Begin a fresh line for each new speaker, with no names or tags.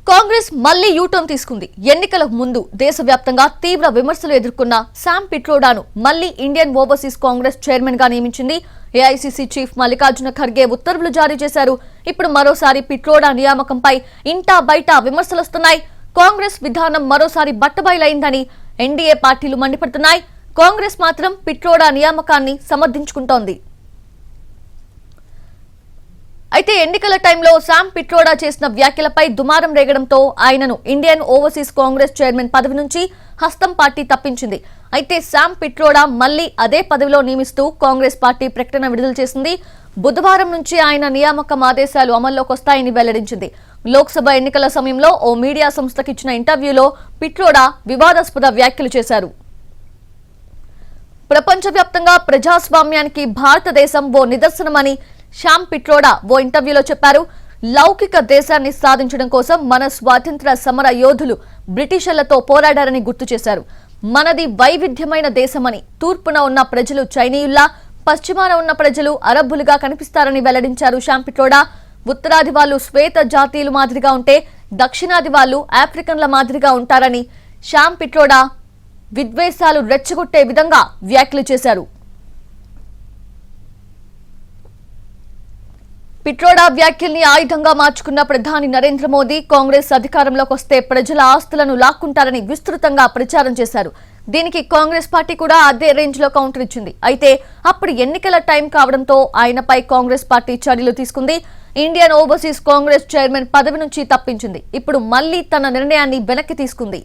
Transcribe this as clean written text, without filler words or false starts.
కాంగ్రెస్ మళ్లీ యూటర్న్ తీసుకుంది. ఎన్నికలకు ముందు దేశవ్యాప్తంగా తీవ్ర విమర్శలు ఎదుర్కొన్న శామ్ పిట్రోడాను మళ్లీ ఇండియన్ ఓవర్సీస్ కాంగ్రెస్ చైర్మన్ గా నియమించింది. ఏఐసీసీ చీఫ్ మల్లికార్జున ఖర్గే ఉత్తర్వులు జారీ చేశారు. ఇప్పుడు మరోసారి పిట్రోడా నియామకంపై ఇంటా బయట విమర్శలొస్తున్నాయి. కాంగ్రెస్ విధానం మరోసారి బట్టబయలైందని ఎన్డీఏ పార్టీలు మండిపడుతున్నాయి. కాంగ్రెస్ మాత్రం పిట్రోడా నియామకాన్ని సమర్థించుకుంటోంది. అయితే ఎన్నికల టైంలో శామ్ పిట్రోడా చేసిన వ్యాఖ్యలపై దుమారం రేగడంతో ఆయనను ఇండియన్ ఓవర్సీస్ కాంగ్రెస్ చైర్మన్ పదవి నుంచి హస్తం పార్టీ తప్పించింది. అయితే శామ్ పిట్రోడా మళ్లీ అదే పదవిలో నియమిస్తూ కాంగ్రెస్ పార్టీ ప్రకటన విడుదల చేసింది. బుధవారం నుంచి ఆయన నియామకం ఆదేశాలు అమల్లోకి వస్తాయని వెల్లడించింది. లోక్సభ ఎన్నికల సమయంలో ఓ మీడియా సంస్థకి ఇచ్చిన ఇంటర్వ్యూలో పిట్రోడా వివాదాస్పద వ్యాఖ్యలు చేశారు. ప్రపంచవ్యాప్తంగా ప్రజాస్వామ్యానికి భారతదేశం ఓ నిదర్శనమని శామ్ పిట్రోడా ఓ ఇంటర్వ్యూలో చెప్పారు. లౌకిక దేశాన్ని సాధించడం కోసం మన స్వాతంత్ర సమర యోధులు బ్రిటిషర్లతో పోరాడారని గుర్తు చేశారు. మనది వైవిధ్యమైన దేశమని, తూర్పున ఉన్న ప్రజలు చైనీయుల్లా, పశ్చిమాన ఉన్న ప్రజలు అరబ్బులుగా కనిపిస్తారని వెల్లడించారు శామ్ పిట్రోడా. ఉత్తరాది వాళ్లు శ్వేత జాతీయులు మాదిరిగా ఉంటే, దక్షిణాది వాళ్లు ఆఫ్రికన్ల మాదిరిగా ఉంటారని శామ్ పిట్రోడా విద్వేషాలు రెచ్చగొట్టే విధంగా వ్యాఖ్యలు చేశారు. పిట్రోడా వ్యాఖ్యల్ని ఆయుధంగా మార్చుకున్న ప్రధాని నరేంద్ర మోదీ కాంగ్రెస్ అధికారంలోకి వస్తే ప్రజల ఆస్తులను లాక్కుంటారని విస్తృతంగా ప్రచారం చేశారు. దీనికి కాంగ్రెస్ పార్టీ కూడా అదే రేంజ్ లో కౌంటర్ ఇచ్చింది. అయితే అప్పుడు ఎన్నికల టైం కావడంతో ఆయనపై కాంగ్రెస్ పార్టీ చర్యలు తీసుకుంది. ఇండియన్ ఓవర్సీస్ కాంగ్రెస్ చైర్మన్ పదవి నుంచి తప్పించింది. ఇప్పుడు మళ్లీ తన నిర్ణయాన్ని వెనక్కి తీసుకుంది.